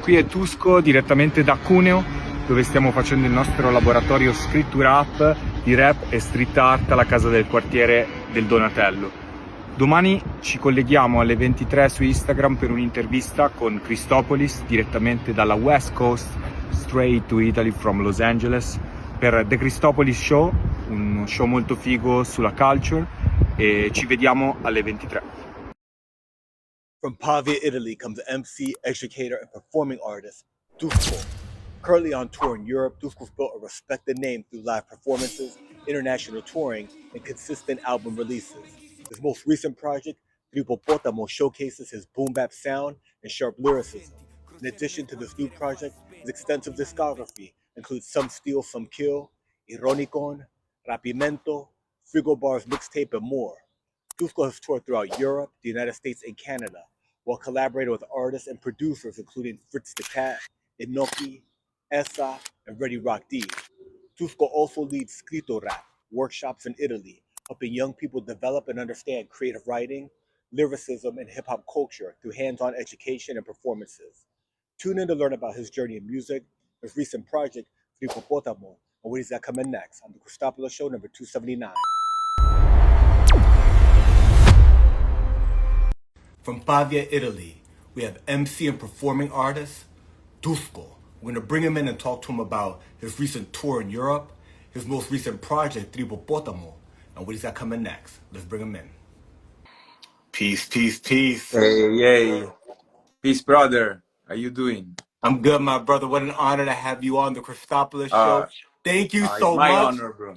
qui è Tusco, direttamente da Cuneo, dove stiamo facendo il nostro laboratorio scrittuRap di rap e street art alla casa del quartiere del Donatello. Domani ci colleghiamo alle 23 su Instagram per un'intervista con Cristopolis, direttamente dalla West Coast, straight to Italy from Los Angeles, per The Cristopolis Show, uno show molto figo sulla culture, e ci vediamo alle 23. From Pavia, Italy comes MC, educator, and performing artist Tusco. Currently on tour in Europe, Tusco's built a respected name through live performances, international touring, and consistent album releases. His most recent project, Trippopotamo, showcases his boom-bap sound and sharp lyricism. In addition to this new project, his extensive discography includes Some Steal, Some Kill, Ironicon, Rapimento, Frigobar's mixtape, and more. Tusco has toured throughout Europe, the United States, and Canada, while collaborating with artists and producers including Fritz the Cat, Inoki, Essa, and Ready Rock D. Tusco also leads scrittuRap workshops in Italy, helping young people develop and understand creative writing, lyricism, and hip-hop culture through hands-on education and performances. Tune in to learn about his journey in music, his recent project, Trippopotamo, and what he's got coming next on the Cristopolis Show number 279. From Pavia, Italy, we have MC and performing artist Tusco. We're going to bring him in and talk to him about his recent tour in Europe, his most recent project, Trippopotamo, and what he's got coming next. Let's bring him in. Peace, peace, peace. Hey, peace, brother. How you doing? I'm good, my brother. What an honor to have you on the Cristopolis Show. Thank you It's so my much. honor, bro.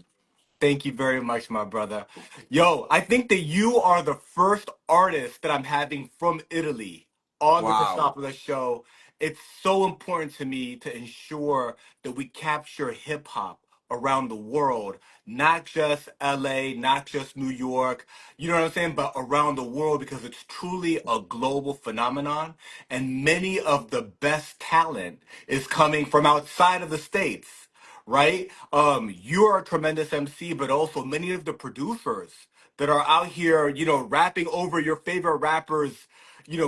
Thank you very much, my brother. Yo, I think that you are the first artist that I'm having from Italy on the Wow. Cristopolis Show. It's so important to me to ensure that we capture hip hop around the world, not just LA, not just New York, you know what I'm saying, but around the world because it's truly a global phenomenon. And many of the best talent is coming from outside of the States, right? You are a tremendous MC, but also many of the producers that are out here, rapping over your favorite rappers,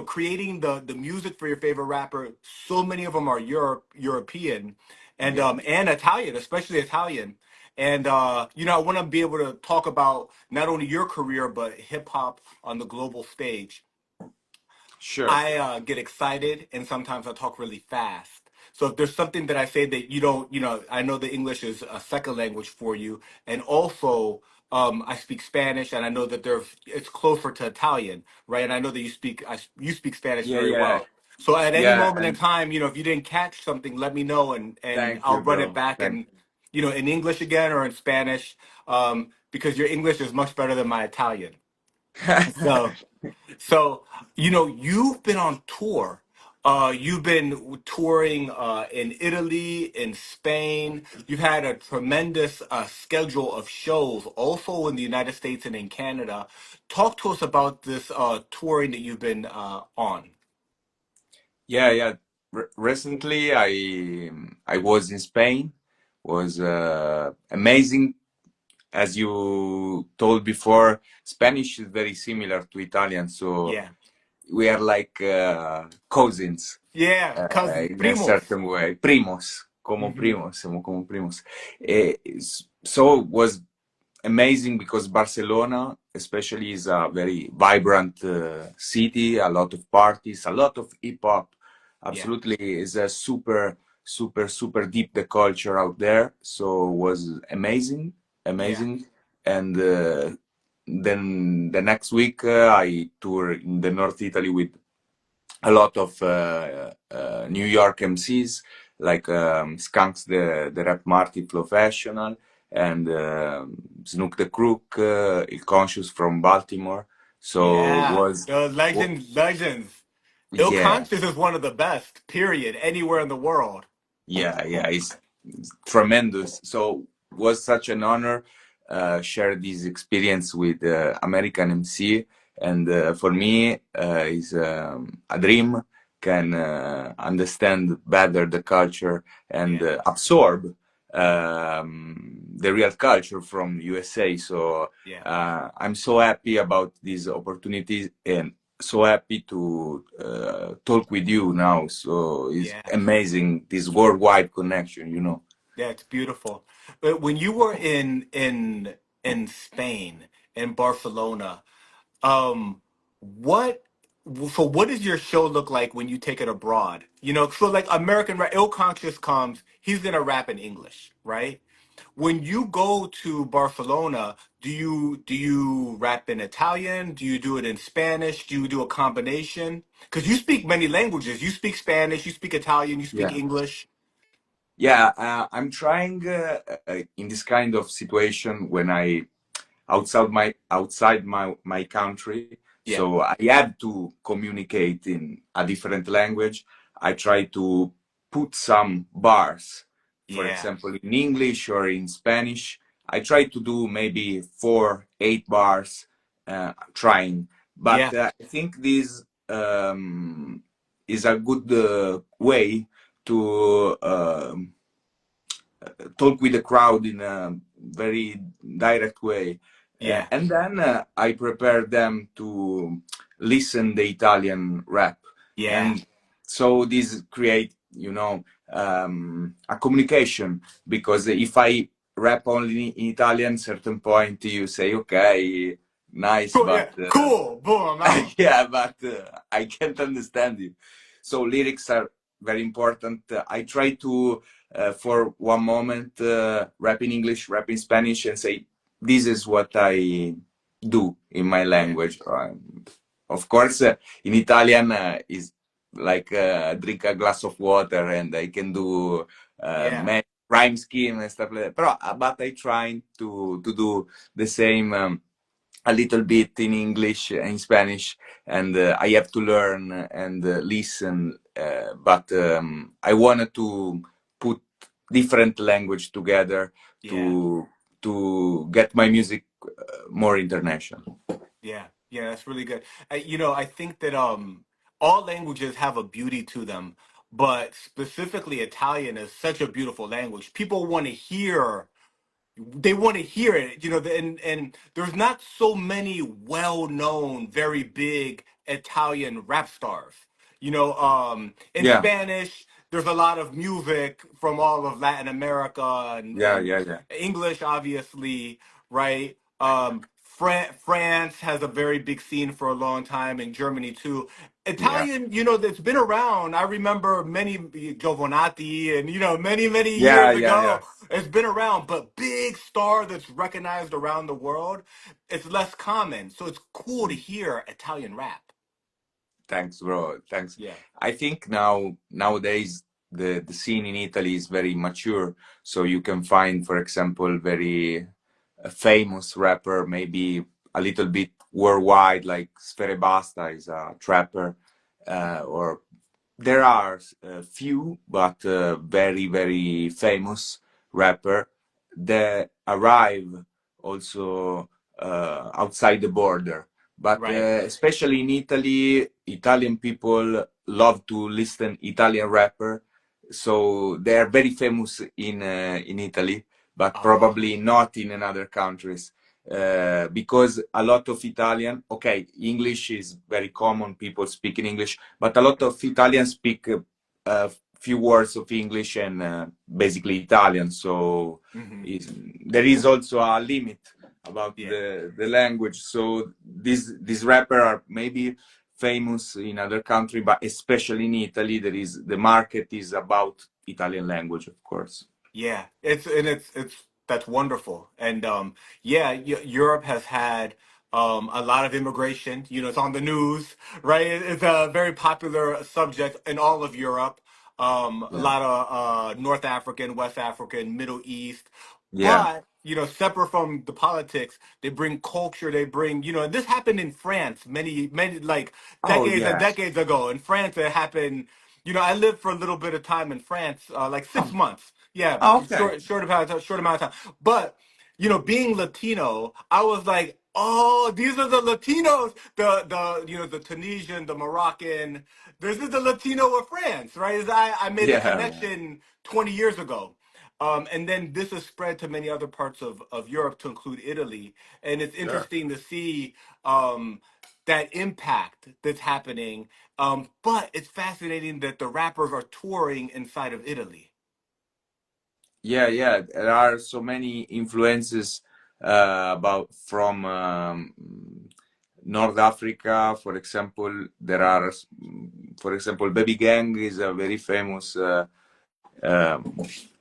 creating the music for your favorite rapper. So many of them are European and and Italian, especially Italian. And I want to be able to talk about not only your career but hip hop on the global stage. Sure. I get excited and sometimes I talk really fast. So if there's something that I say that you don't, I know the English is a second language for you, and also I speak Spanish, and I know that it's closer to Italian, right? And I know that you speak Spanish very well. So at any moment in And time, if you didn't catch something, let me know, and thank I'll you, run it bro. back Thank in, in English again or in Spanish, because your English is much better than my Italian. So. So, you've been on tour. You've been touring in Italy, in Spain. You've had a tremendous schedule of shows, also in the United States and in Canada. Talk to us about this touring that you've been on. Yeah. Recently, I was in Spain. Was amazing. As you told before, Spanish is very similar to Italian, so Yeah. we are like cousins. Yeah, cousins, In a primos. certain way. Primos, como Hmm. primos, siamo como primos. So it was amazing because Barcelona, especially, is a very vibrant city, a lot of parties, a lot of hip hop. Yeah. Absolutely, is a super deep the culture out there. So it was amazing. Yeah. And then the next week, I tour in the North Italy with a lot of New York MCs like Skunks, the Rap Marty Professional, and Snook the Crook, Il Conscious from Baltimore. So Yeah. was The legends. Il yeah, Conscious is one of the best, period, anywhere in the world. it's tremendous. So was such an honor share this experience with American MC, and for me is a dream can understand better the culture and absorb the real culture from USA. So Yeah. I'm so happy about these opportunities, and so happy to talk with you now. So it's Yeah, amazing this worldwide connection, you know. yeah, it's beautiful. But when you were in Spain, in Barcelona, um, what what does your show look like when you take it abroad? You know, so like American rap, Ill Conscious comes, he's gonna rap in English, right? When you go to Barcelona, do you rap in Italian? Do you do it in Spanish? Do you do a combination? Because you speak many languages. You speak Spanish, you speak Italian, you speak Yeah. English. Yeah, I'm trying in this kind of situation when I outside my country, Yeah, so I have to communicate in a different language. I try to put some bars, for yeah, example, in English or in Spanish. I try to do maybe 4, 8 bars, trying, but yeah, I think this is a good way to talk with the crowd in a very direct way. yeah, And then I prepare them to listen the Italian rap. yeah. And so this create, a communication, because if I rap only in Italian, certain point you say, okay, nice, Cool, but yeah, cool. Boom, I'm out. yeah, but I can't understand you. So lyrics are very important. I try to, for one moment, rap in English, rap in Spanish, and say, this is what I do in my Yeah, language. Of course, in Italian, is like drink a glass of water, and I can do yeah, many rhyme scheme and stuff like that. But I try to do the same. A little bit in English and in Spanish, and I have to learn and listen. But I wanted to put different language together yeah, to get my music more international. yeah, yeah. That's really good. I think that all languages have a beauty to them, but specifically Italian is such a beautiful language. People want to hear they want to hear it, and there's not so many well-known, very big Italian rap stars. In Yeah, Spanish, there's a lot of music from all of Latin America yeah, and yeah, yeah, English, obviously, right? France has a very big scene for a long time, and Germany too. yeah, Italian, that's been around. I remember many Giovanni and many many yeah, years yeah, yeah. ago. It's been around, but big star that's recognized around the world, it's less common. So it's cool to hear Italian rap. Thanks, bro. Thanks. Yeah, I think nowadays the scene in Italy is very mature, so you can find, for example, very famous rapper, maybe a little bit worldwide, like Sfere Basta is a trapper, or there are a few, but very, very famous rapper that arrive also outside the border. But right. especially in Italy, Italian people love to listen Italian rapper, so they are very famous in Italy, but Oh, probably not in another countries. Because a lot of Italian, okay, English is very common, people speak in English, but a lot of Italians speak a few words of English and basically Italian. So hmm, is, there is also a limit about yeah. the language. So these rappers are maybe famous in other country, but especially in Italy, the market is about Italian language, of course. Yeah, it's that's wonderful. And yeah, Europe has had a lot of immigration. It's on the news, right? It's a very popular subject in all of Europe. A Yeah, lot of North African, West African, Middle East. yeah. But, separate from the politics, they bring culture, they bring, and this happened in France many, many, like Oh decades and yeah. decades ago. In France, it happened, I lived for a little bit of time in France, like Oh, 6 months. Yeah, oh, okay. short amount of time. But being Latino, I was like, oh, these are the Latinos, the Tunisian, the Moroccan. This is the Latino of France, right? I made the Yeah, yeah, connection 20 years ago. And then this is spread to many other parts of Europe, to include Italy. And it's sure. interesting to see um, that impact that's happening. But it's fascinating that the rappers are touring inside of Italy. Yeah. There are so many influences about from North Africa, for example. There are, for example, Baby Gang is a very famous um,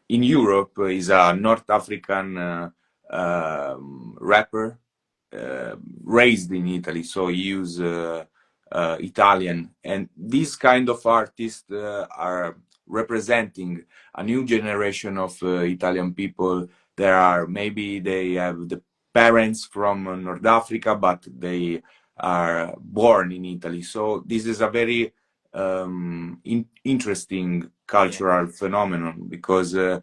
in Europe. Is a North African rapper uh, raised in Italy, so he use Italian, and these kind of artists are representing a new generation of Italian people. There are maybe they have the parents from North Africa, but they are born in Italy. So this is a very interesting Yeah, cultural phenomenon because uh,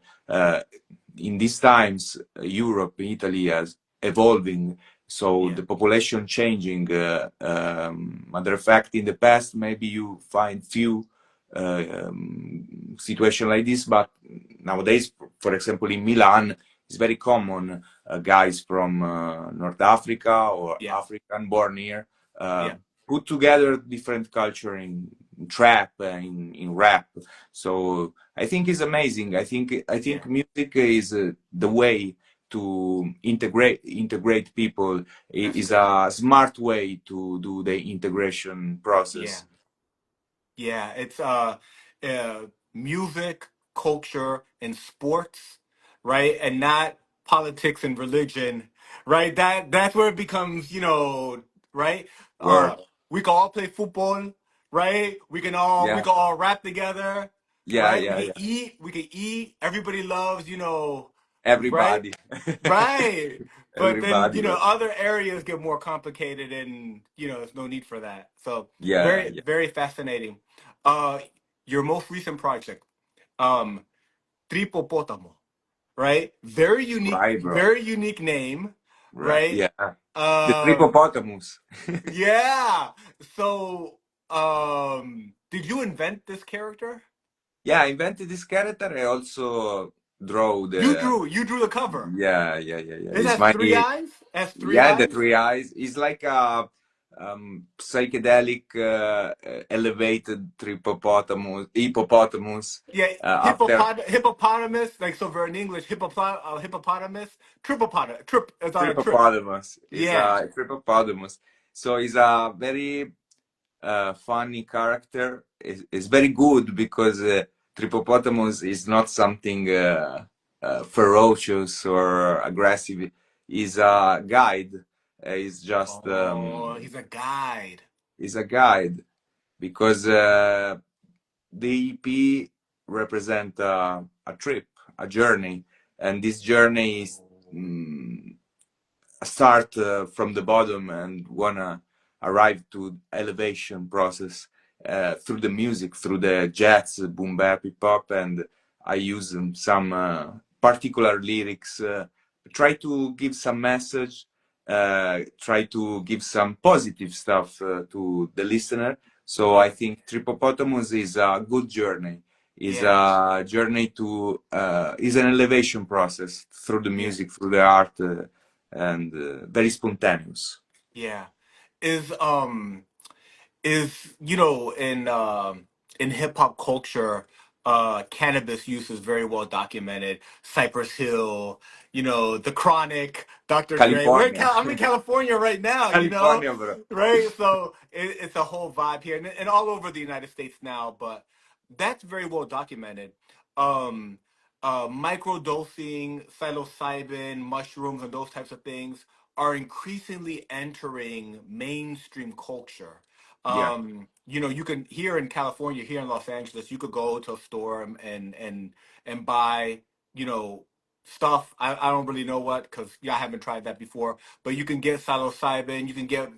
in these times Europe, Italy is evolving, so yeah, the population changing. Matter of fact, in the past, maybe you find few situation like this, but nowadays, for example, in Milan, it's very common guys from North Africa or yeah, African born here uh, yeah, put together different culture in trap, in rap. So I think it's amazing. I think yeah, music is the way to integrate people. that's Is true. a smart way to do the integration Yeah. process. Yeah, it's music, culture, and sports, right? And not politics and religion, right? That's where it becomes, right? Uh Where we can all play football, right? We yeah, can all rap together, yeah, right? yeah, yeah. We can eat. Everybody loves, right? Everybody, Right. But then, everybody. But other areas get more complicated and, there's no need for that. So yeah, very, yeah. very fascinating. Uh, your most recent project, um, Trippopotamo, right? Right, bro. Very unique name, Right, right? yeah. The Um, Trippopotamos. yeah. So, did you invent this character? Yeah, I invented this character. I also draw the. You drew the cover. Yeah. It It's has my three eyes. It has three yeah, the eyes. three eyes. It's like a psychedelic elevated hippopotamus Yeah, after hippopotamus, like so for in English, hippopotamus, trip is on a trip. Trippopotamus. Is Yeah. a Trippopotamus. So it's a very funny character. Is very good because Trippopotamus is not something ferocious or aggressive. He's a guide. He's just Oh, he's a guide. he's a guide because the EP represent a trip, a journey, and this journey is mm, start from the bottom and wanna arrive to elevation process through the music, through the jazz, boom bap, hip hop, and I use some particular lyrics, try to give some message, try to give some positive stuff to the listener. So I Yeah. think Tripopotamus is a good journey. Is Yeah. a journey to is an elevation process through the Yeah. music, through the art, and very spontaneous. Yeah. Is is in hip hop culture, cannabis use is very well documented. Cypress Hill, The Chronic, Dr. Dre. California, I'm in California right now, California, bro. right? So it's a whole vibe here, and all over the United States now. But that's very well documented. Um, Microdosing, psilocybin, mushrooms, and those types of things are increasingly entering mainstream culture. Yeah, You can here in California, here in Los Angeles, you could go to a store and buy, you know, stuff. I don't really know what because I haven't tried that before. But you can get psilocybin. You can get,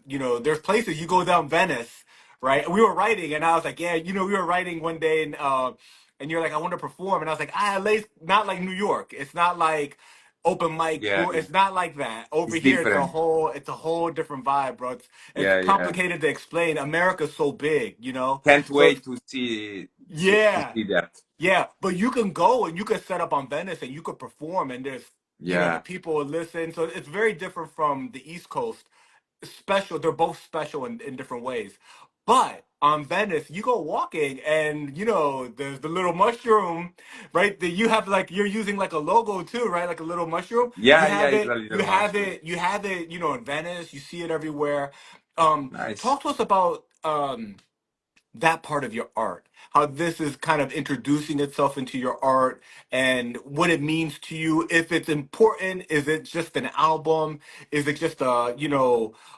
there's places you go down Venice, right? We were writing, and I was like, yeah, we were writing one day, and you're like, I want to perform, and I was like, LA's not like New York. It's not like open mic yeah, tour. It's not like that. Over it's here, different. it's a whole different vibe, bro. It's Yeah. complicated to explain. America's so big. Can't So wait to see yeah, that. yeah. But you can go and you can set up on Venice and you could perform and there's the Yeah, people will listen. So it's very different from the East Coast. special. They're both special in different ways. But on Venice, you go walking, and there's the little mushroom, right? That you have, like, you're using like a logo too, right? Like a little mushroom. You Yeah, yeah, have it's a it. You little have mushroom. it. You have it. In Venice, you see it everywhere. Nice. Talk to us about that part of your art, how this is kind of introducing itself into your art and what it means to you. If it's important, is it just an album? Is it just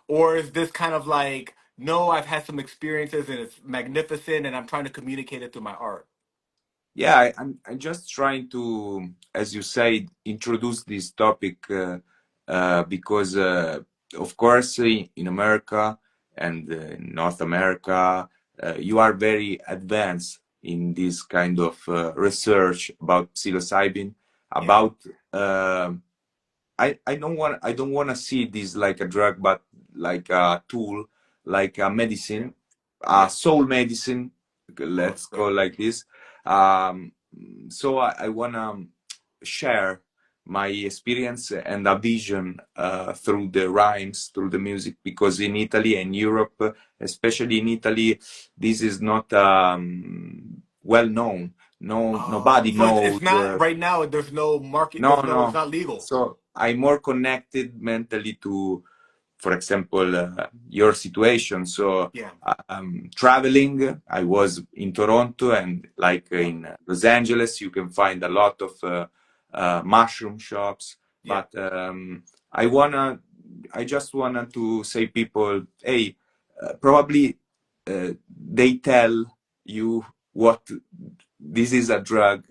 or is this kind of like, no, I've had some experiences and it's magnificent and I'm trying to communicate it through my art? Yeah, I'm just trying to, as you said, introduce this topic because, of course, in America and in North America, you are very advanced in this kind of research about psilocybin, Yeah. about I don't want to see this like a drug, but like a tool, like a Yeah. medicine, Yeah. soul medicine. Oh, Let's go great. like this. Um, so I want to share my experience and a vision through the rhymes, through the music, because in Italy and Europe, especially in Italy, this is not well known. No, Oh, nobody so it's knows. not right now. There's no market. No, It's no. not legal. So I'm more connected mentally to, for example, your situation. So Yeah. traveling, I was in Toronto and like Yeah. in Los Angeles, you can find a lot of mushroom shops. Yeah. But I wanna, I just wanna to say people, hey, probably they tell you what this is a drug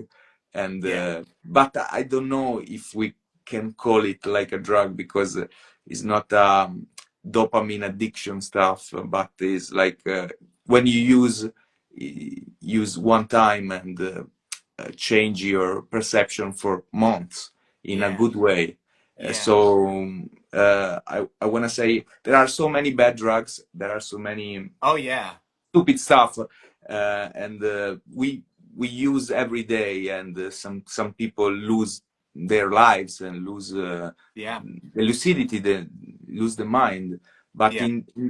and Yeah. but I don't know if we can call it like a drug because it's not dopamine addiction stuff, but it's like when you use one time and change your perception for months in a Yeah. good way. Yeah. So I want to say there are so many bad drugs, there are so many Oh yeah. stupid stuff, and we use every day, and some people lose their lives and lose Yeah. the lucidity, they lose the mind. But Yeah.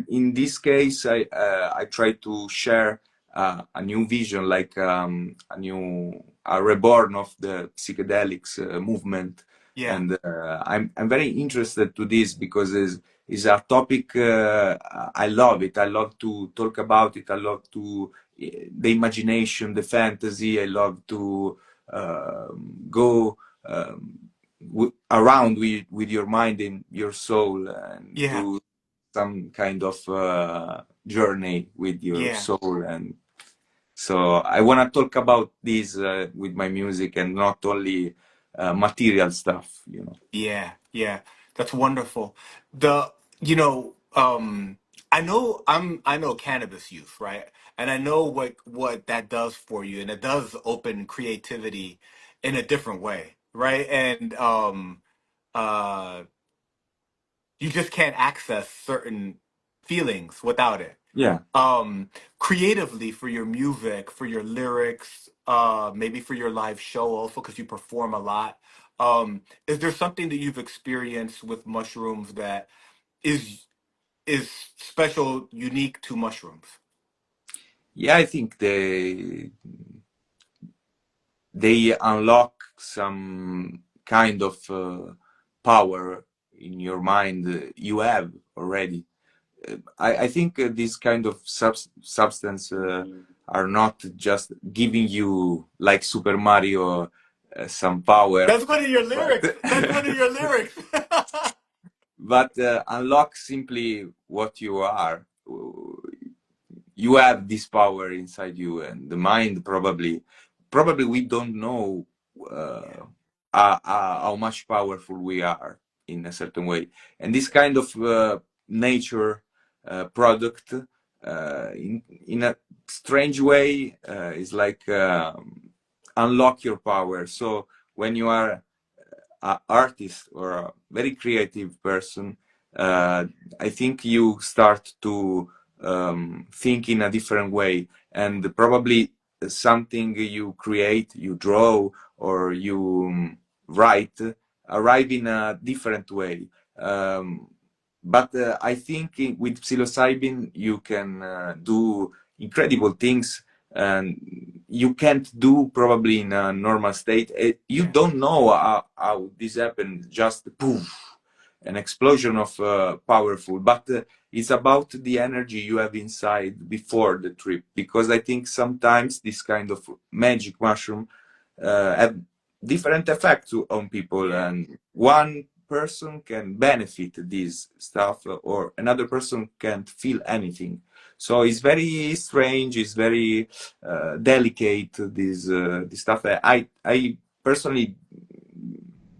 in this case, I try to share a new vision, like a reborn of the psychedelics movement, Yeah. and I'm very interested to this because is a topic I love it. I love to talk about it. I love to the imagination, the fantasy. I love to go around with your mind and your soul and Yeah. do some kind of journey with your Yeah. soul. And so I want to talk about this with my music and not only material stuff, you know. Yeah. Yeah. That's wonderful. The I know cannabis use, right? And I know what that does for you, and it does open creativity in a different way, right? And uh you just can't access certain feelings without it. Yeah. um Creatively, for your music, for your lyrics, maybe for your live show also, because you perform a lot. Is there something that you've experienced with mushrooms that is is special, unique to mushrooms? Yeah, I think they unlock some kind of power in your mind you have already. I think this kind of substance are not just giving you like Super Mario some power, That's one of your but lyrics. That's one of your lyrics. but unlock simply what you are. You have this power inside you, and the mind probably we don't know Yeah. uh, how much powerful we are in a certain way. And this kind of nature product in a strange way is like unlock your power. So when you are an artist or a very creative person, I think you start to think in a different way, and probably something you create, you draw, or you write, arrive in a different way. Um, but I think with psilocybin you can do incredible things, and you can't do probably in a normal state. You Yeah. don't know how this happened, just poof, an explosion of powerful, but it's about the energy you have inside before the trip, because I think sometimes this kind of magic mushroom have different effects on people, Yeah. and one person can benefit this stuff or another person can't feel anything. So it's very strange, it's very delicate, this stuff. I personally,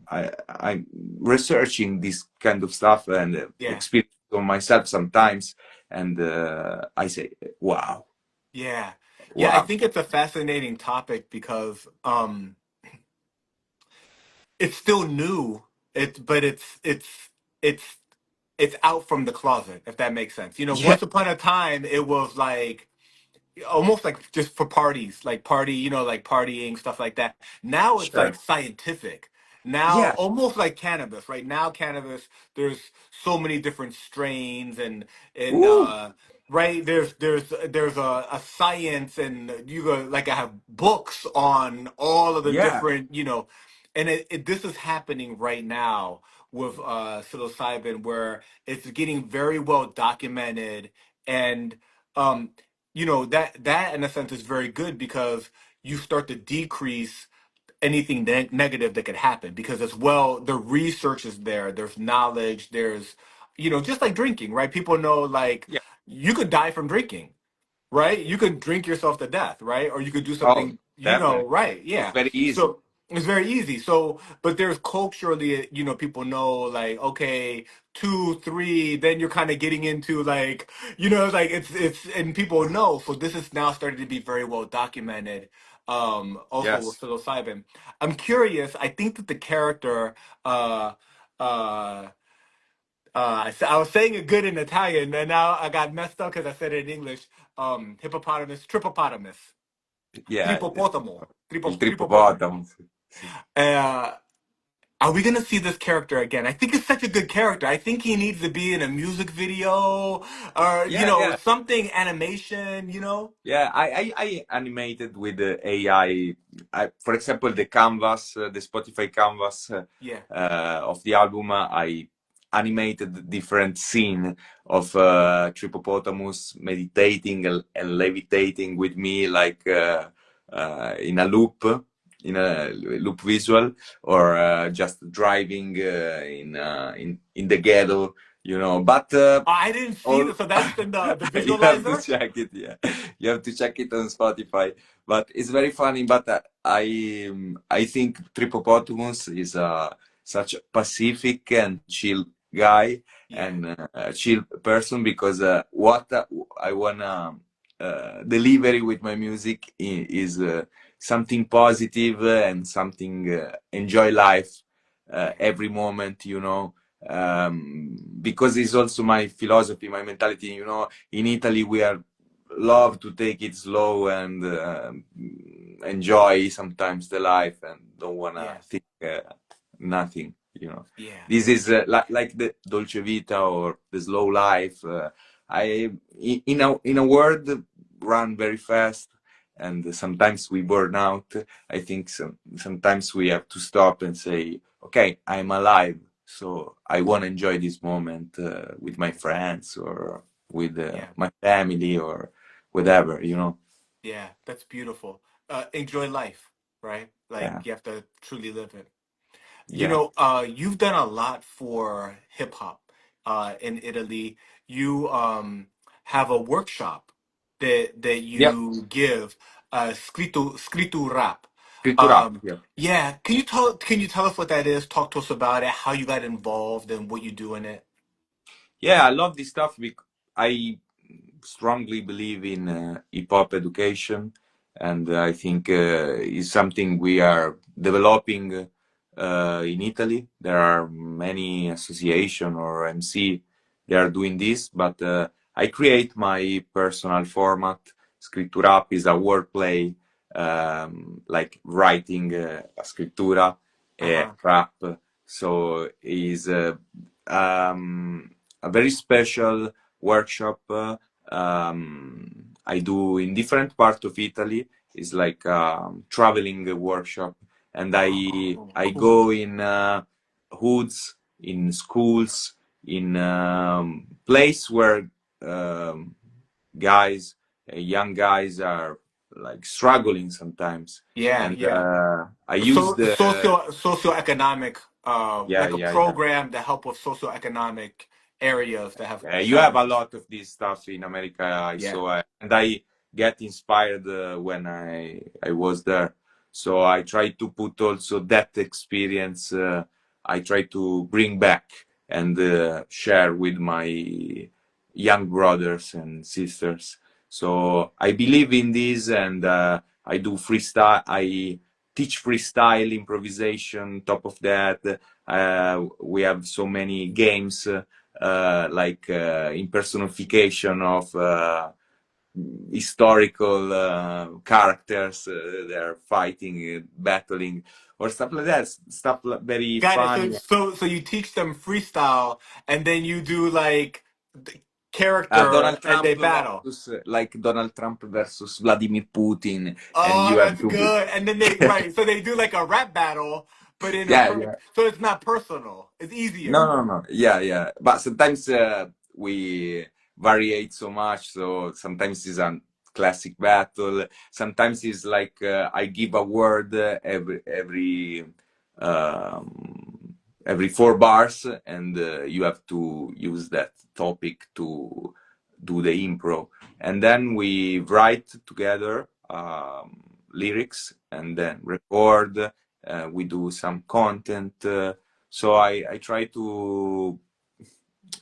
I'm researching this kind of stuff and Yeah. experience on myself sometimes, and I say wow. Yeah. Yeah, I Wow. think it's a fascinating topic because it's still new. But it's it's out from the closet, if that makes sense. Yeah, Once upon a time it was like almost like just for parties, like party, like partying, stuff like that. Now it's like sure. scientific. Now, Yeah. almost like cannabis. Right now, cannabis, there's so many different strains and Ooh, right there's a science, and you go like I have books on all of the yeah. different, and this is happening right now with psilocybin, where it's getting very well documented. And um that in a sense is very good because you start to decrease anything negative that could happen, because as well the research is there, there's knowledge, there's just like drinking, right? People know, like, Yeah. you could die from drinking, right? You could drink yourself to death, right? Or you could do Oh, something, definitely. right? It's Yeah. very easy. So it's very easy. So, but there's culturally, people know, like, okay, two, three, then you're kind of getting into like, like and people know. So this is now starting to be very well documented. Also with Yes. psilocybin. I'm curious. I think that the character, uh, uh, I was saying it good in Italian, and now I got messed up because I said it in English. Hippopotamus, Trippopotamos, Yeah. Trippopotamo, Il Trippopotamo. Trippopotamo. Sì. Uh, are we gonna see this character again? I think it's such a good character. I think he needs to be in a music video or Yeah, yeah. something animation. Yeah, I animated with the AI. For example, the canvas, the Spotify canvas Yeah, of the album, I animated different scene of Trippopotamos meditating and levitating with me, like in a loop visual, or just driving in the ghetto, But I didn't see all this. So that's in the you have to visualizer. check it, yeah. You have to check it on Spotify. But it's very funny. But I think Tripopotamus is such a pacific and chill guy, Yeah, and a chill person, because what I wanna deliver with my music is something positive, and something enjoy life yeah, every moment, because it's also my philosophy, my mentality. In Italy, we are love to take it slow and enjoy sometimes the life, and don't wanna yes, think nothing. yeah, This is like the dolce vita or the slow life. I in a word, run very fast, and sometimes we burn out. I think sometimes we have to stop and say, okay, I'm alive, so I want to enjoy this moment with my friends, or with yeah, my family, or whatever, yeah. That's beautiful. Enjoy life, right? Like Yeah, you have to truly live it. yeah, You've done a lot for hip hop in Italy. You have a workshop that yep. you give, scrittuRap. Scrittura, yeah. Yeah, can you tell us what that is? Talk to us about it, how you got involved, and what you do in it. Yeah, I love this stuff because I strongly believe in hip hop education, and I think is something we are developing in Italy. There are many association or MC they are doing this, but I create my personal format. Scrittura is a wordplay, like writing a scrittura, Uh-huh. rap. So is um, a very special workshop I do in different part of Italy. It's like traveling workshop, and Oh, I cool. go in hoods, in schools, in place where um, guys, young guys are like struggling sometimes, Yeah, and yeah. I use So the socioeconomic, yeah like a yeah yeah. program to help with socioeconomic areas that have You have a challenges. lot of this stuff in America, I Yeah. saw, and I get inspired when I was there. So I try to put also that experience. I try to bring back and share with my young brothers and sisters. So I believe in this, and I do freestyle. I teach freestyle improvisation. Top of that, we have so many games. Like impersonification of historical characters. They're fighting, battling, or stuff like that. Stuff very Got it. funny. So you teach them freestyle, and then you do like the character, Donald and Trump they battle. versus like Donald Trump versus Vladimir Putin, and Oh, you have that's to be good. And then they right, so they do like a rap battle, but in a yeah yeah. so it's not personal. It's No, easier. no, no. Yeah, yeah. But sometimes we variate so much. So sometimes it's a classic battle. Sometimes it's like I give a word every 4 bars, and you have to use that topic to do the improv. And then we write together lyrics, and then record. We do some content. So I try to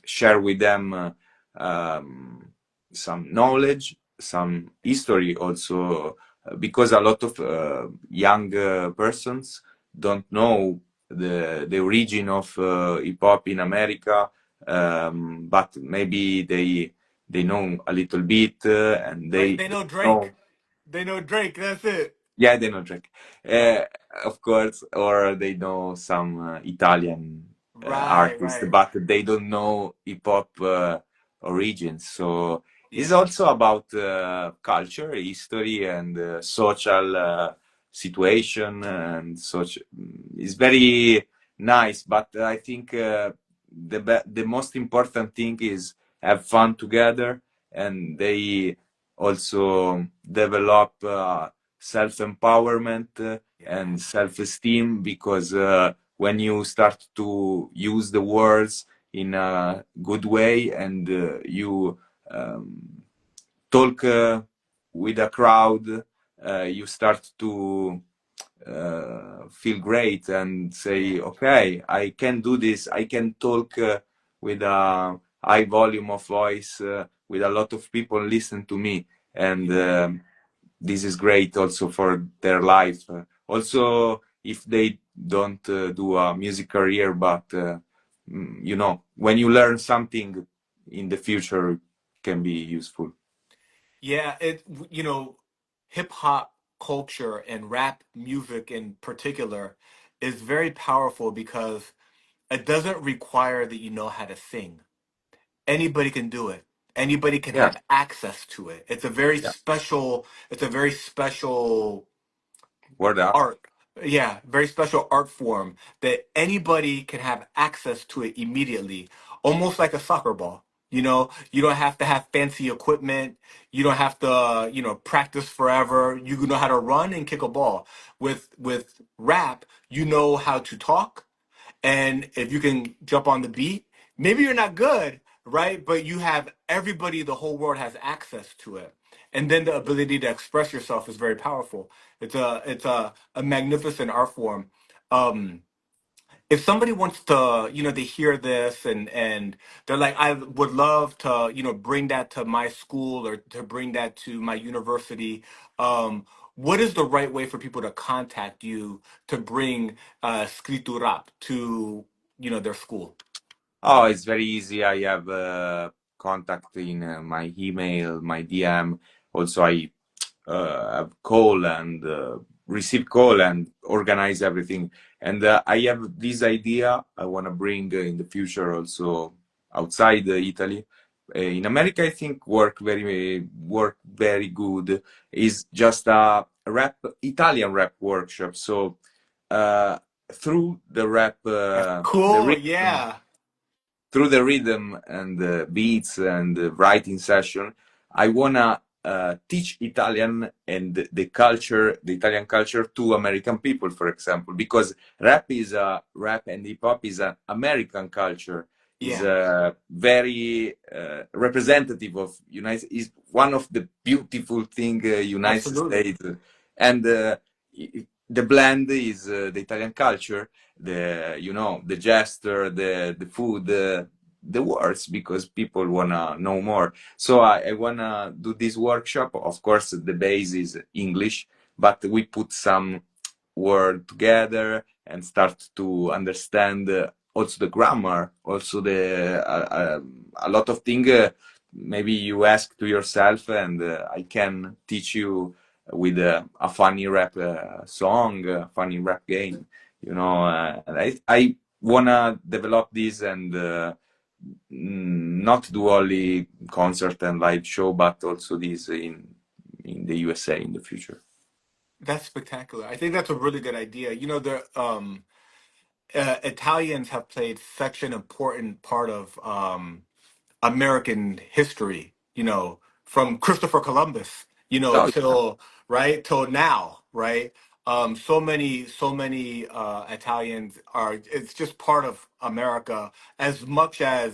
share with them some knowledge, some history also, because a lot of young persons don't know the origin of hip hop in America, but maybe they know a little bit, and Right? they They know Drake. know They know Drake. That's it. yeah, they know Drake, uh, of course, or they know some Italian Right, artist, right. but they don't know hip hop origins. So it's Yeah. also about culture, history, and social situation, and such. It's very nice, but I think the most important thing is have fun together, and they also develop. Self-empowerment Yeah. and self-esteem, because when you start to use the words in a good way, and you um, talk with a crowd, you start to feel great and Yeah. say, okay, I can do this. I can talk with a high volume of voice, with a lot of people listen to me. And Yeah. this is great also for their life. Also, if they don't do a music career, but when you learn something in the future, can be useful. Yeah, hip hop culture and rap music in particular is very powerful because it doesn't require that you know how to sing. Anybody can do it. Anybody can Yeah, have access to it. yeah. It's a very special Word art. art. Yeah, very special art form that anybody can have access to it immediately, almost like a soccer ball. You don't have to have fancy equipment. You don't have to, practice forever. You know how to run and kick a ball. With rap, you know how to talk, and if you can jump on the beat, maybe you're not good, right? But you have everybody, the whole world has access to it. And then the ability to express yourself is very powerful. It's a magnificent art form. Um, if somebody wants to, they hear this and they're like, I would love to, bring that to my school or to bring that to my university. What is the right way for people to contact you to bring scrittuRap to, their school? Oh, it's very easy. I have contact in my email, my DM. Also, I have call and receive call and organize everything. And I have this idea I want to bring in the future also outside Italy. In America, I think work very good. Is just a Italian rap workshop. So uh, through the rap, That's the cool. rhythm, Yeah. through the rhythm and the beats and the writing session, I wanna teach Italian and the culture, the Italian culture, to American people, for example, because rap and hip hop is an American culture, is Yeah. very representative of United. Is one of the beautiful thing United Absolutely. States, and the blend is the Italian culture, the gesture, the food, the words, because people wanna know more. So I wanna do this workshop. Of course, the base is English, but we put some word together and start to understand also the grammar, also the a lot of things. Maybe you ask to yourself, and I can teach you with a funny rap song, a funny rap game. And I wanna develop this and not do only concert and live show, but also this in the USA in the future. That's spectacular. I think that's a really good idea. Italians have played such an important part of American history, from Christopher Columbus, Oh, yeah. till right till now, right? So many Italians are. It's just part of America as much as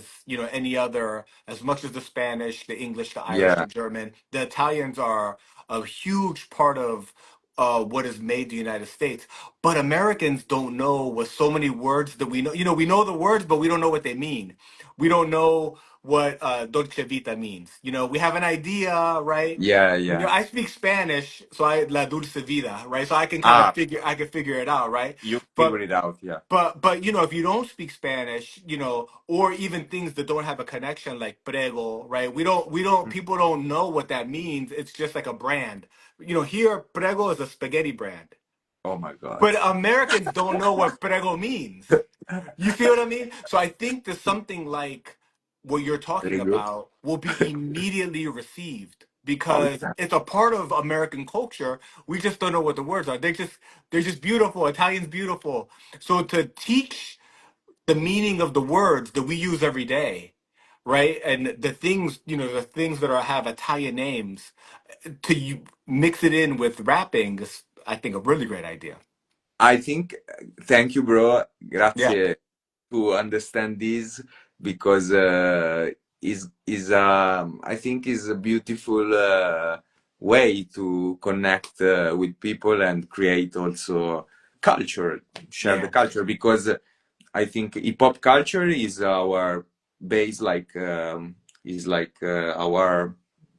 any other. As much as the Spanish, the English, the Irish, Yeah, the German, the Italians are a huge part of what has made the United States. But Americans don't know what so many words that we know. We know the words, but we don't know what they mean. We don't know what dolce vita means. We have an idea, right? yeah, yeah. I speak Spanish, so I la dulce vida, right? So I can kind of Ah, figure it out, right? you But figure it out, yeah. but if you don't speak Spanish, or even things that don't have a connection like prego, right? We don't Mm. people don't know what that means. It's just like a brand. Here prego is a spaghetti brand. Oh my God. But Americans don't know what prego means. You see what I mean? So I think that something like what you're talking Very good. about will be immediately received Oh because yeah. it's a part of American culture. We just don't know what the words are. They're just beautiful. Italian's beautiful. So to teach the meaning of the words that we use every day, right? And the things that have Italian names, mix it in with rapping is, I think, a really great idea. I think, thank you, bro. Yeah. Grazie to understand this, because is I think is a beautiful way to connect with people and create also culture, share the Yeah. culture, because I think hip hop culture is our base, like our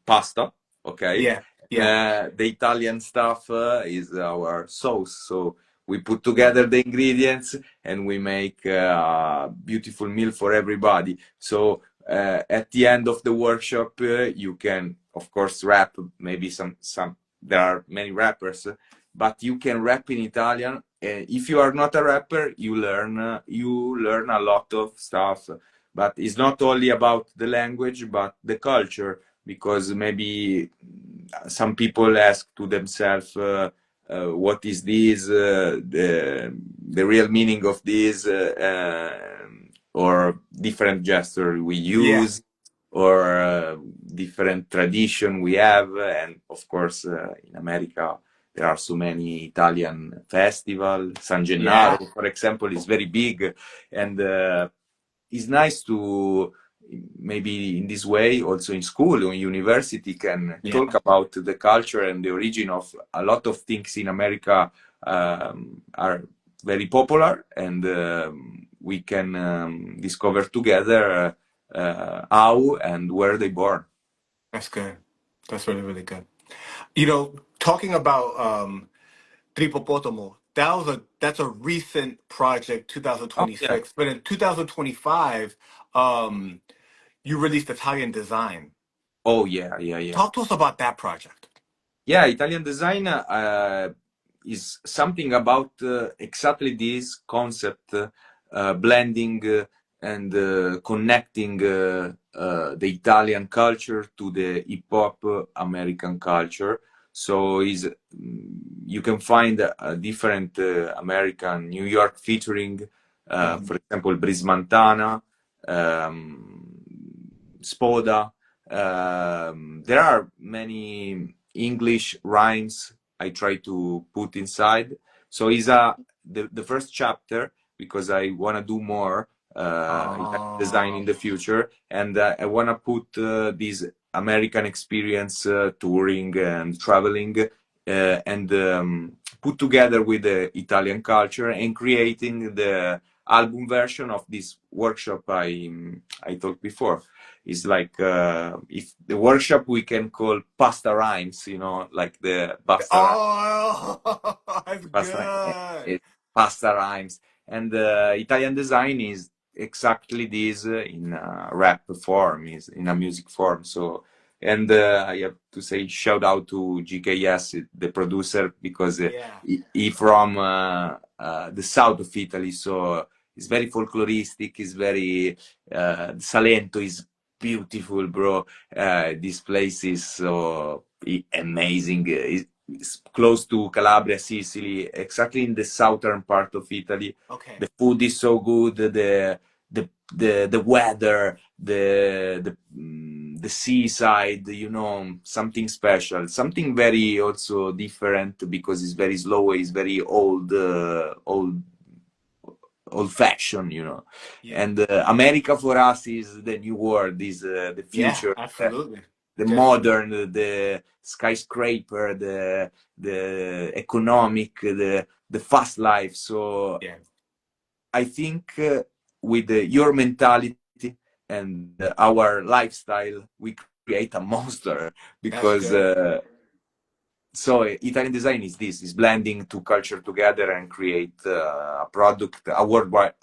pasta, okay? Yeah. Yeah. The Italian stuff is our sauce. So we put together the ingredients and we make a beautiful meal for everybody. So at the end of the workshop, you can, of course, rap. Maybe some. There are many rappers, but you can rap in Italian. If you are not a rapper, you learn a lot of stuff. But it's not only about the language, but the culture, because maybe some people ask to themselves, what is this, the real meaning of this, or different gesture we Yeah. use, or different tradition we have. And of course, in America, there are so many Italian festival. San Gennaro, Yeah. for example, is very big, and it's nice to, maybe in this way, also in school or in university, can Yeah. talk about the culture and the origin of a lot of things in America, are very popular, and we can discover together how and where they born. That's good. That's really, really good. Talking about Trippopotamo, that's a recent project, Oh yeah. 2026. But in 2025, um, you released Italian Design. Oh yeah, yeah, yeah. Talk to us about that project. Yeah, Italian design is something about exactly this concept, blending and connecting the Italian culture to the hip hop American culture. So you can find a different American New York featuring, for example, Brismantana, Spoda. There are many English rhymes I try to put inside. So it's the first chapter because I want to do more design in the future, and I want to put this American experience, touring and traveling, and put together with the Italian culture and creating the album version of this workshop I talked before. It's like if the workshop we can call pasta rhymes, like the pasta rhymes. Oh, that's Pasta, good. pasta rhymes. And Italian design is exactly this in a rap form, is in a music form. So, and I have to say shout out to GKS, the producer, because Yeah. he from the south of Italy, so it's very folkloristic. It's very Salento is beautiful, bro. This place is so amazing. It's close to Calabria, Sicily, exactly in the southern part of Italy. Okay. The food is so good, the weather, the seaside, something special, something very also different because it's very slow, it's very old fashioned, Yeah. And America for us is the new world, is the Yeah, future, absolutely. the Just modern, the skyscraper, the economic, the fast life. So yeah. I think with your mentality and our lifestyle, we create a monster That's because good. so Italian design is this, is blending two culture together and create a product, a worldwide,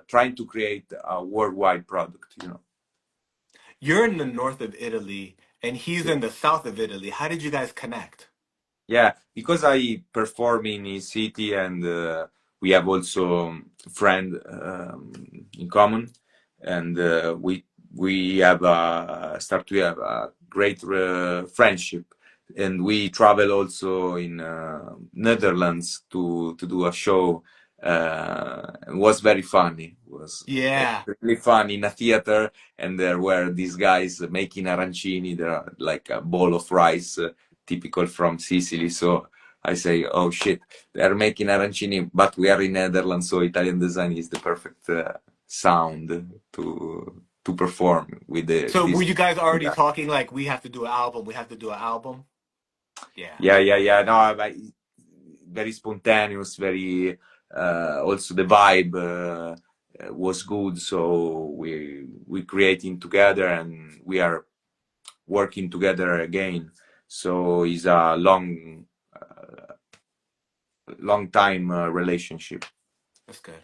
trying to create a worldwide product. You're in the north of Italy and he's Yeah. in the south of Italy. How did you guys connect? Yeah, because I perform in his city and we have also friend in common, and we have start to have a great friendship, and we travel also in Netherlands to do a show. It was very funny. It was Yeah. extremely fun in a theater, and there were these guys making arancini. They're like a bowl of rice typical from Sicily. So I say, oh shit, they are making arancini, but we are in Netherlands, so Italian design is the perfect sound to perform with So were this. you guys already Yeah, talking like we have to do an album, we have to do an album? Yeah. yeah. No, but very spontaneous, very also the vibe was good. So we creating together and we are working together again. So it's a long time relationship. That's good.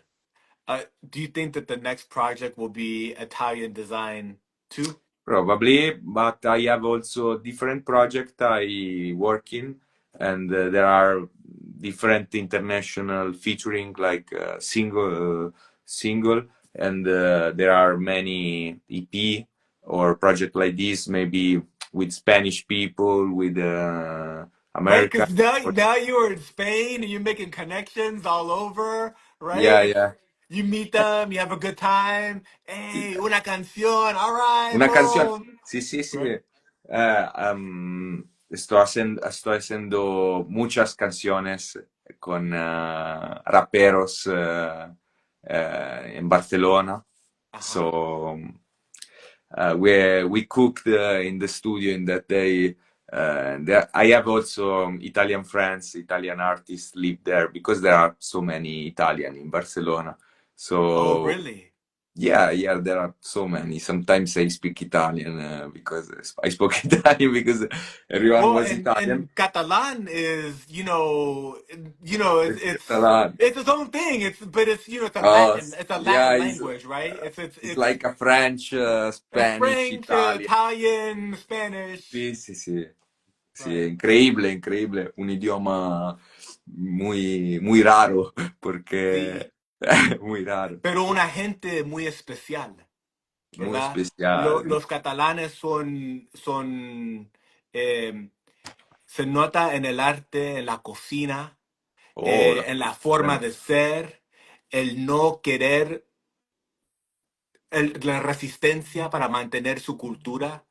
Do you think that the next project will be Italian design too? Probably, but I have also different project I work in, and there are different international featuring like single, and there are many EP or project like this, maybe with Spanish people, with Right? American. Because now you're in Spain and you're making connections all over, right? Yeah, yeah. You meet them, you have a good time. Hey, una canción, all right, Una canción. boom. Sí, sí, sí. Right? Estoy haciendo muchas canciones con raperos en Barcelona. Uh-huh. So we cooked in the studio in that day. I have also Italian friends, Italian artists live there because there are so many Italian in Barcelona. Oh, So really? yeah, there are so many. Sometimes I speak Italian because I spoke Italian because everyone Well, was and Italian. Catalan is, it's Catalan. it's its own thing. It's a Oh, yeah, Latin language, right? it's like a French, It's Spanish, French, Italian. Italian, Spanish, Sí, sí, sí. Sí, right? increíble, increíble. Un idioma muy, muy raro porque Sí. Muy raro, pero una gente muy especial, muy ¿verdad? especial. Los catalanes eh, se nota en el arte, en la cocina, Oh, la en la forma cocina. de ser, el no querer, la resistencia para mantener su cultura,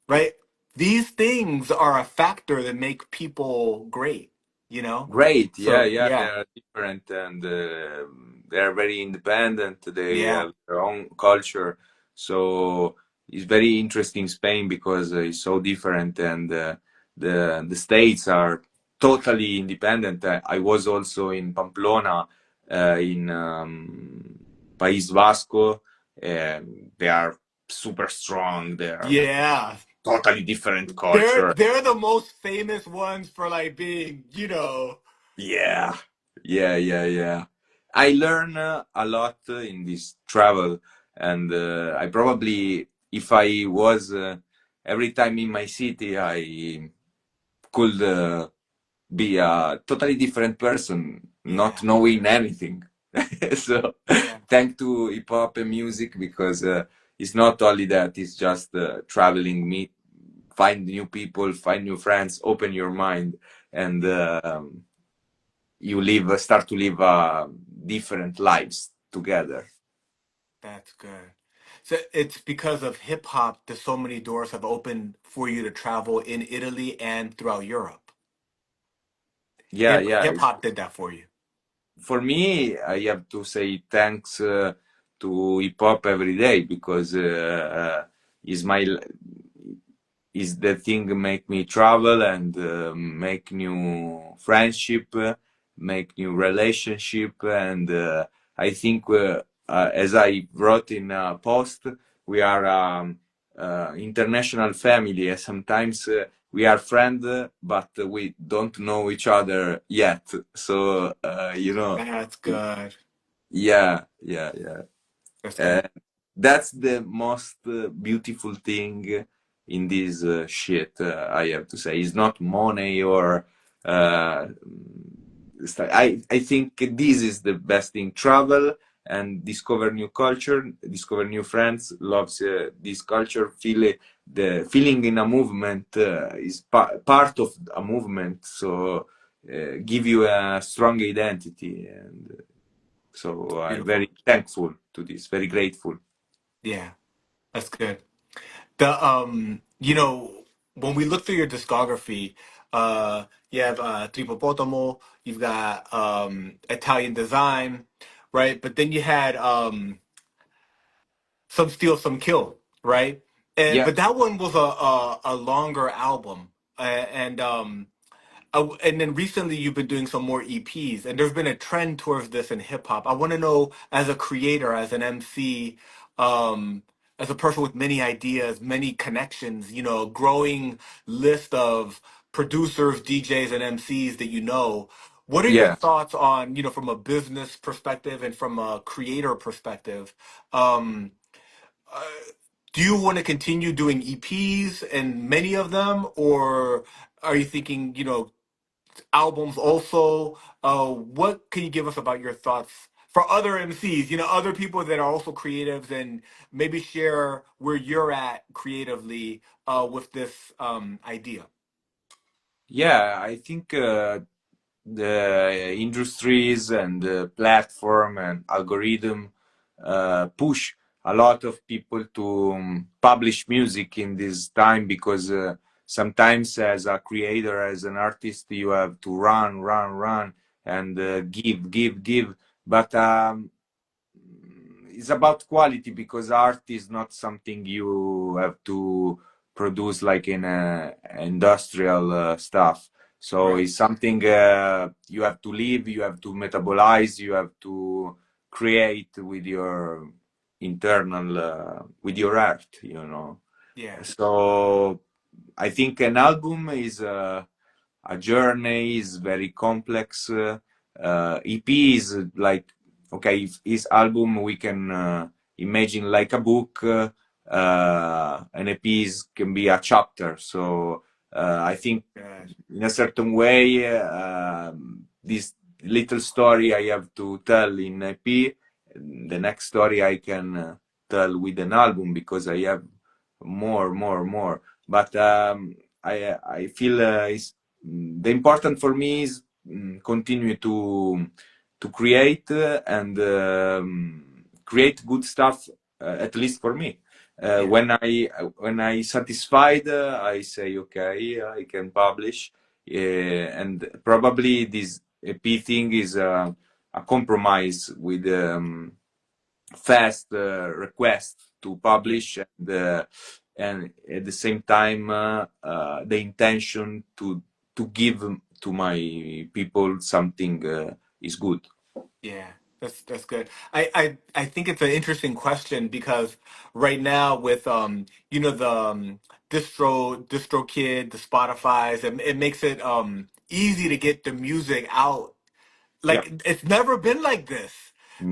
right? These things are a factor that make people great, you know? Great, yeah, So, yeah, they yeah, are different and they are very independent. They yeah, have their own culture, so it's very interesting Spain because it's so different, and the states are totally independent. I was also in Pamplona, in País Vasco, and they are super strong. They are yeah. totally different culture. They're the most famous ones for like being, you know, Yeah, yeah, yeah, yeah. I learn a lot in this travel, and I probably, if I was every time in my city, I could be a totally different person, not yeah, knowing anything. So, yeah. thank to hip hop and music because it's not only that; it's just traveling, meet, find new people, find new friends, open your mind, and you live start to live different lives together. That's good. So it's because of hip hop that so many doors have opened for you to travel in Italy and throughout Europe. Yeah, yeah. Hip hop did that for you. For me, I have to say thanks to hip hop every day because is my is the thing make me travel and make new friendship, make new relationship, and I think as I wrote in a post, we are international family. And sometimes we are friends, but we don't know each other yet. So That's good. yeah, yeah, yeah. That's Uh, good. that's the most beautiful thing in this shit, I have to say. It's not money or. Uh, I think this is the best thing. Travel and discover new culture, discover new friends, loves this culture, feel the feeling in a movement is part of a movement. So give you a strong identity, and so I'm Beautiful. very thankful to this, very grateful. Yeah, that's good. The you know, when we look through your discography, you have Trippopotamo, you've got Italian Design, right? But then you had Some Steal, Some Kill, right? And Yeah, but that one was a longer album, and then recently you've been doing some more EPs, and there's been a trend towards this in hip hop. I want to know, as a creator, as an MC, um, as a person with many ideas, many connections, you know, a growing list of producers, DJs, and MCs that you know. What are your yeah. thoughts on, you know, from a business perspective and from a creator perspective? Um, uh, do you want to continue doing EPs and many of them, or are you thinking, you know, albums also? What can you give us about your thoughts for other MCs, you know, other people that are also creatives, and maybe share where you're at creatively with this idea? Yeah, I think the industries and the platform and algorithm push a lot of people to publish music in this time because sometimes as a creator, as an artist, you have to run, and give. But it's about quality because art is not something you have to produce like in industrial stuff. So Right. it's something you have to live, you have to metabolize, you have to create with your internal, with your art, you know. Yeah. So I think an album is a journey, is very complex. EP is like, okay, if his album we can imagine like a book. An EP can be a chapter. So I think Good. in a certain way, this little story I have to tell in EP the next story I can tell with an album, because I have more. But I feel the important for me is continue to create and create good stuff, at least for me. Yeah. When I satisfied, I say okay, I can publish, and probably this EP thing is a compromise with fast request to Yeah. publish, and at the same time the intention to give to my people something is good. Yeah, that's good. I think it's an interesting question because right now with the DistroKid, the Spotify's, it makes it easy to get the music out. Yeah, Like it's never been like this.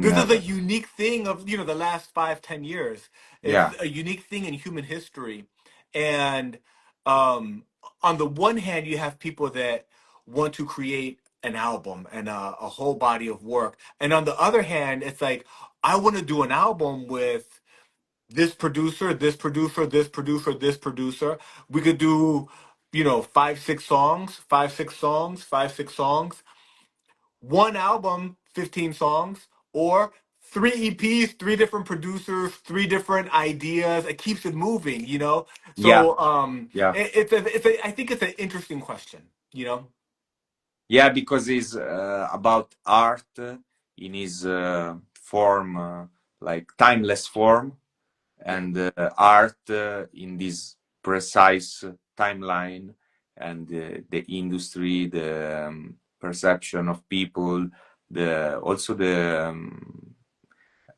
This is a never. unique thing of the last 5-10 years. It's Yeah, a unique thing in human history. And um on the one hand you have people that want to create an album and a whole body of work. And on the other hand, it's like I want to do an album with this producer, this producer, this producer, this producer. We could do, 5-6 songs, 5-6 songs, 5-6 songs, one album, 15 songs, or three EPs, three different producers, three different ideas. It keeps it moving. yeah, So yeah, I think it's an interesting question. yeah, because it's about art in his form, like timeless form, Yeah. and art in this precise timeline, and the industry, the perception of people, the also the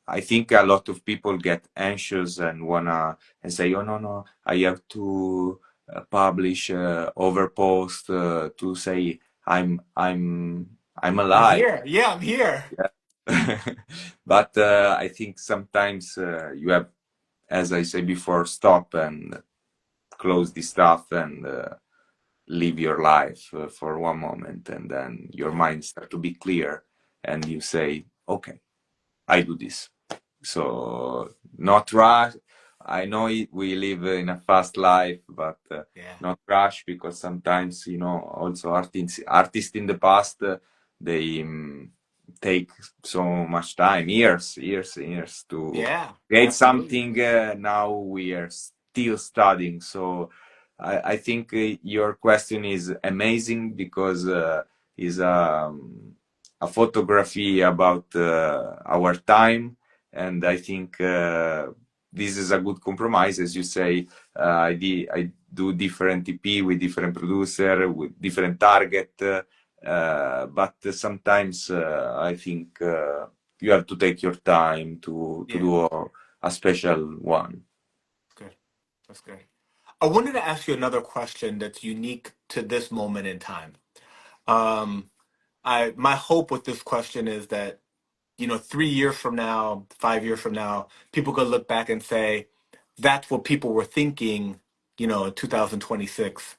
I think a lot of people get anxious and wanna and say, oh no, I have to publish overpost to say I'm I'm alive. here. Yeah, I'm here. Yeah. But I think sometimes you have, as I said before, stop and close the stuff and live your life for one moment, and then your Yeah. mind start to be clear, and you say, okay, I do this. So not rush. I know we live in a fast life, but Yeah. not rush, because sometimes also artists in the past they take so much time, years to Yeah, create absolutely. something. Now we are still studying, so I think your question is amazing, because is a photography about our time, and I think this is a good compromise, as you say. I do different EP with different producer, with different target, but sometimes I think you have to take your time to Yeah, do a special one. good. That's good. I wanted to ask you another question that's unique to this moment in time. Um, my hope with this question is that 3 years from now, 5 years from now, people could look back and say, that's what people were thinking, in 2026.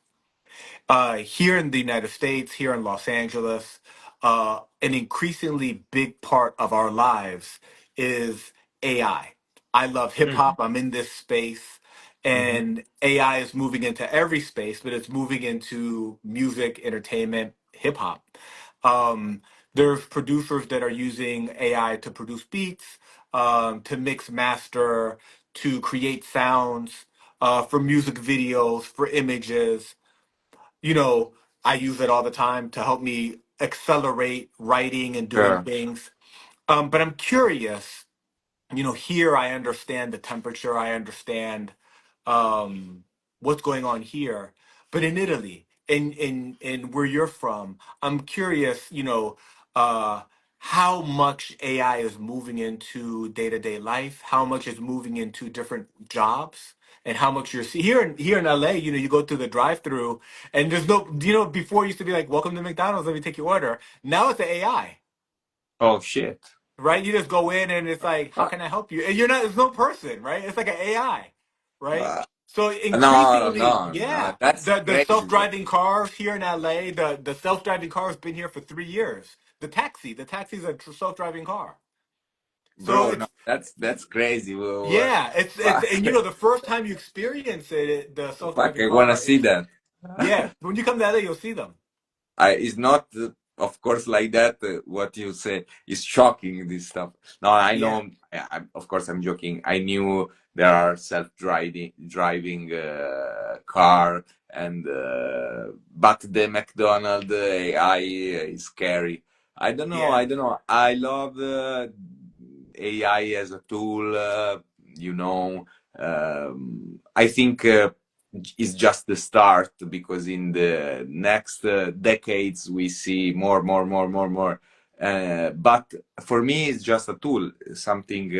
Here in the United States, here in Los Angeles, an increasingly big part of our lives is AI. I love hip Mhm. hop. I'm in this space, Mhm. and AI is moving into every space, but it's moving into music, entertainment, hip hop. Um, there's producers that are using AI to produce beats, to mix, master, to create sounds, for music videos, for images. you know, I use it all the time to help me accelerate writing and doing Sure. things. But I'm curious, here I understand the temperature, I understand um, what's going on here. But in Italy, in where you're from, I'm curious, uh, how much AI is moving into day-to-day life, how much is moving into different jobs, and how much you're here in LA, you go through the drive-through and there's no, before it used to be like, welcome to McDonald's, let me take your order. Now it's an AI. Oh shit. Right? You just go in and it's like, how Uh, can I help you? And you're not, there's no person, right? It's like an AI, right? uh, So no, increasingly, no, no. yeah, That's the crazy. self-driving cars here in LA, the self-driving car has been here for 3 years. The taxi's a self-driving car. So bro. No, it's that's crazy. yeah, it's Fuck, and you know the first time you experience it, the fuck, self-driving I wanna car, see it's that. yeah. When you come to LA, you'll see them. It's not, of course, like that. What you say is shocking. This stuff. No, I Yeah, know. Of course, I'm joking. I knew there are driving car, and but the McDonald AI is scary. I don't know. yeah, I don't know. I love AI as a tool. I think. Is just the start, because in the next decades we see more. But for me, it's just a tool, something.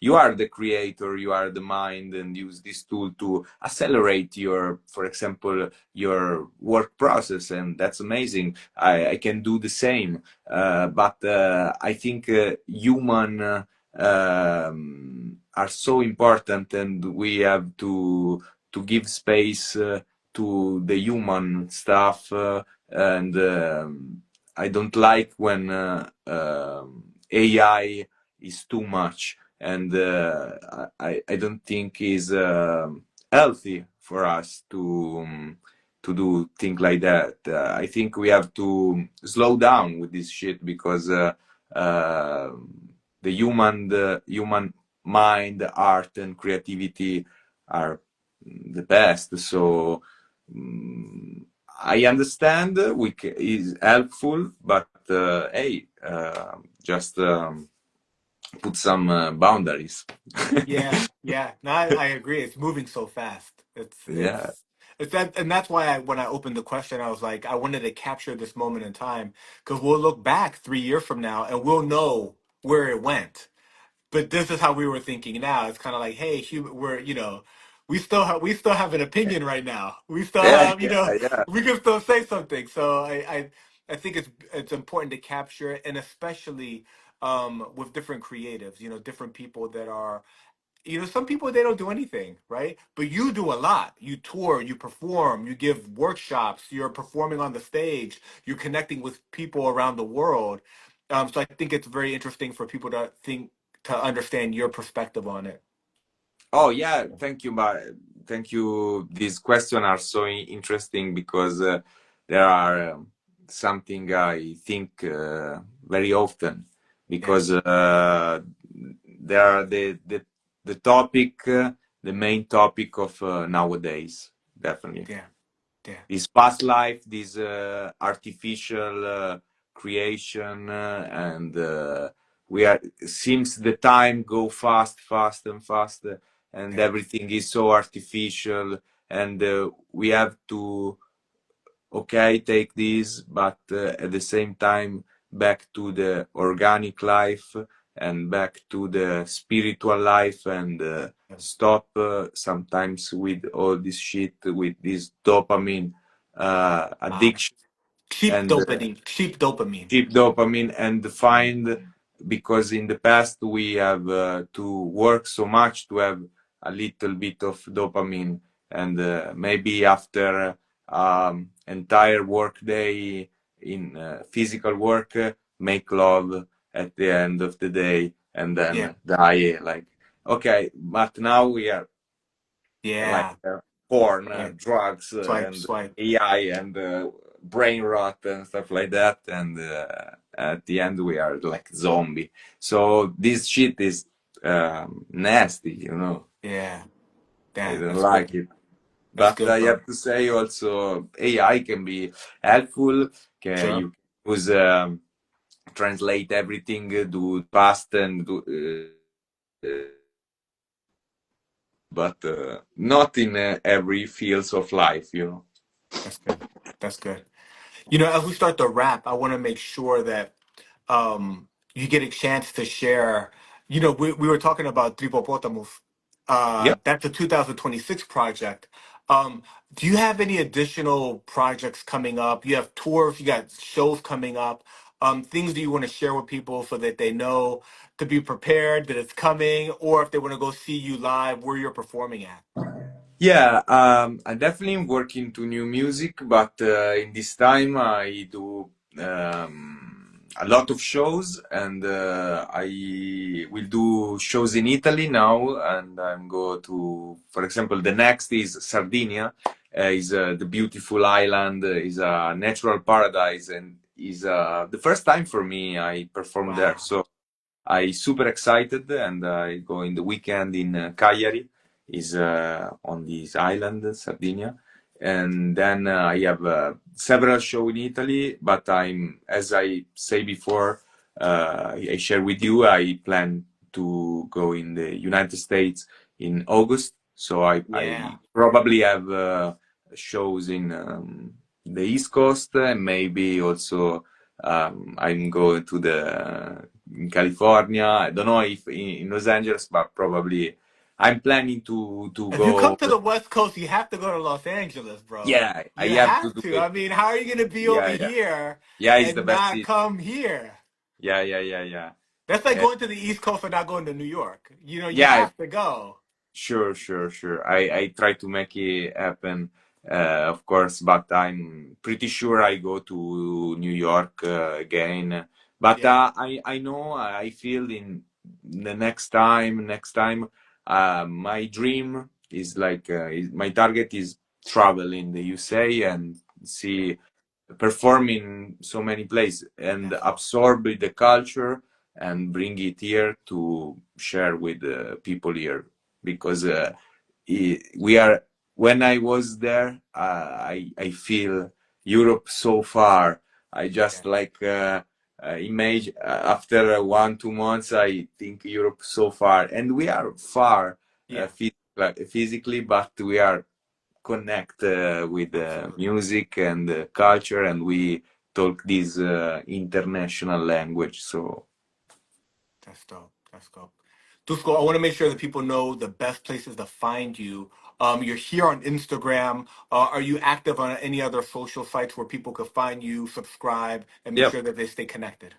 You are the creator, you are the mind, and use this tool to accelerate your, for example, your work process, and that's amazing. I can do the same, but I think human are so important, and we have to give space to the human stuff, and I don't like when AI is too much, and I don't think is healthy for us to do things like that. I think we have to slow down with this shit, because uh, the human mind, art, and creativity are the best. So I understand is helpful, but hey, just put some boundaries. yeah. No, I agree. It's moving so fast. Yeah, It's that, and that's why when I opened the question, I was like, I wanted to capture this moment in time because we'll look back 3 years from now and we'll know where it went. But this is how we were thinking now. It's kind of like, hey, we're we still have an opinion right now. We still yeah, have yeah, yeah. we can still say something. So I think it's important to capture it, and especially with different creatives, different people that are some people they don't do anything, right? But you do a lot. You tour, you perform, you give workshops, you're performing on the stage, you're connecting with people around the world. So I think it's very interesting for people to understand your perspective on it. Oh yeah, thank you, but thank you. These questions are so interesting, because there are something I think very often, Yeah, because they are the topic, the main topic of nowadays, definitely. yeah, yeah, This past life, this artificial creation, and we are seems the time go fast and fast, and yeah, everything is so artificial, and we have to, okay, take this, but at the same time back to the organic life, and back to the spiritual life, and yeah. stop sometimes with all this shit, with this dopamine Ah, addiction, cheap and dopamine, cheap dopamine. cheap dopamine, and find, because in the past we have to work so much to have a little bit of dopamine, and maybe after entire work day in physical work, make love at the end of the day, and Yeah, then die, like, okay, but now we are like yeah, porn, yeah. drugs, Swipe, and swipe. AI, and brain rot, and stuff like that. And at the end, we are like zombie. So this shit is nasty. Yeah, I damn, don't that's good. like it. That's But good, I bro. have to say also, AI can be helpful. Sure. You can use translate everything, do past, and but not in every fields of life. That's good. That's good. As we start to wrap, I want to make sure that you get a chance to share. We were talking about Trippopotamo. Yeah. That's a 2026 project. Um, do you have any additional projects coming up? You have tours, you got shows coming up. Things that you want to share with people so that they know to be prepared that it's coming, or if they want to go see you live, where you're performing at. Yeah, I definitely am working to new music, but in this time I do a lot of shows, and I will do shows in Italy now, and I'm go to, for example, the next is Sardinia, is the beautiful island, is a natural paradise, and is the first time for me I perform there. Wow. So I super excited, and I go in the weekend in Cagliari, is on this island, Sardinia, and then I have several shows in Italy. But I'm, as I say before, I share with you, I plan to go in the United States in August. So I Yeah. probably have shows in the East Coast, and maybe also I'm going to the in California. I don't know if in Los Angeles, but probably I'm planning to If you come go. to the West Coast, you have to go to Los Angeles, bro. Yeah, I You have to have do to. it. I mean, how are you gonna be over Yeah, yeah, here yeah. It's the and best not city. come here? Yeah, yeah, yeah, yeah. That's like Uh, going to the East Coast and not going to New York. You know, you yeah, have to go. sure, sure, sure. I try to make it happen, of course, but I'm pretty sure I go to New York again. But Yeah. I know I feel in the next time, my dream is like my target is travel in the USA and see perform in so many places and That's all. absorb the culture and bring it here to share with the people here because we are when I was there I feel Europe so far. I just Yeah. like image after 1 2 months I think Europe so far and we are far Yeah. physically but we are connect with Absolutely. music and culture, and we talk this international language. So That's dope. That's dope. Tusco, I want to make sure that people know the best places to find you. You're here on Instagram. Are you active on any other social sites where people could find you, subscribe, and make yeah, sure that they stay connected?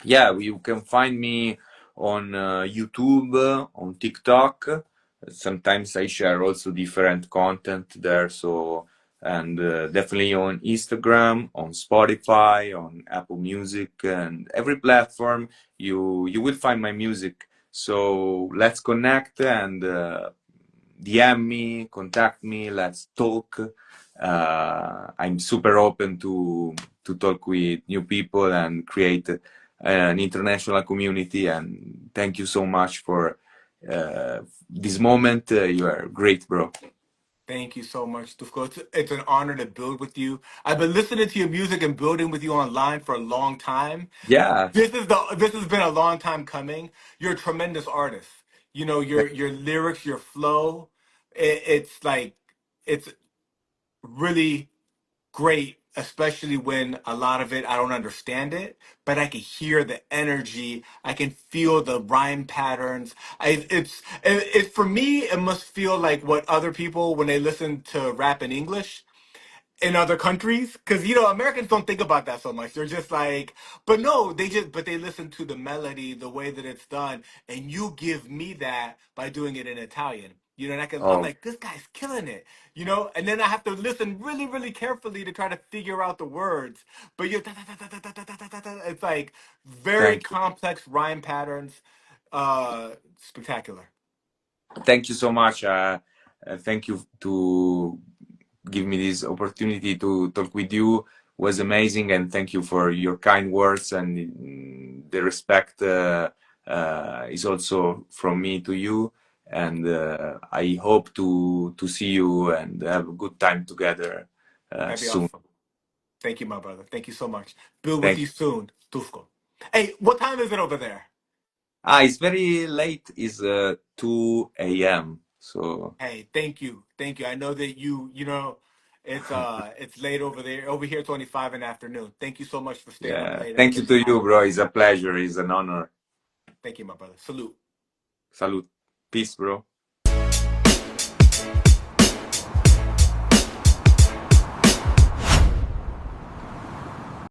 yeah, you can find me on YouTube, on TikTok. Sometimes I share also different content there. So and definitely on Instagram, on Spotify, on Apple Music, and every platform you will find my music. So let's connect and DM me, contact me, let's talk. I'm super open to talk with new people and create an international community. And thank you so much for this moment. You are great, bro. Thank you so much, Tusco. It's an honor to build with you. I've been listening to your music and building with you online for a long time. Yeah, This has been a long time coming. You're a tremendous artist. You know, your lyrics, your flow, it's like it's really great, especially when a lot of it I don't understand it, but I can hear the energy. I can feel the rhyme patterns. It for me. It must feel like what other people when they listen to rap in English in other countries, because you know Americans don't think about that so much. They're just like, but no, they listen to the melody, the way that it's done, and you give me that by doing it in Italian. You know, and I'm oh, like, this guy's killing it. You know, and then I have to listen really, really carefully to try to figure out the words. But you, it's like very thank you. complex rhyme patterns. Spectacular. Thank you so much. Thank you to give me this opportunity to talk with you. Was amazing, and thank you for your kind words and the respect is also from me to you. And I hope to see you and have a good time together That'd be soon. awesome. Thank you, my brother. Thank you so much. Bill with Thank you you. soon. Tusco. Hey, what time is it over there? It's very late. It's 2 a.m. So Hey, thank you. Thank you. I know that you know, it's late over there. Over here it's only 5 in the afternoon. Thank you so much for staying up yeah, late and thank you spending to time you, with me. bro. It's a pleasure. It's an honor. Thank you, my brother. Salute. Salute. Peace, bro.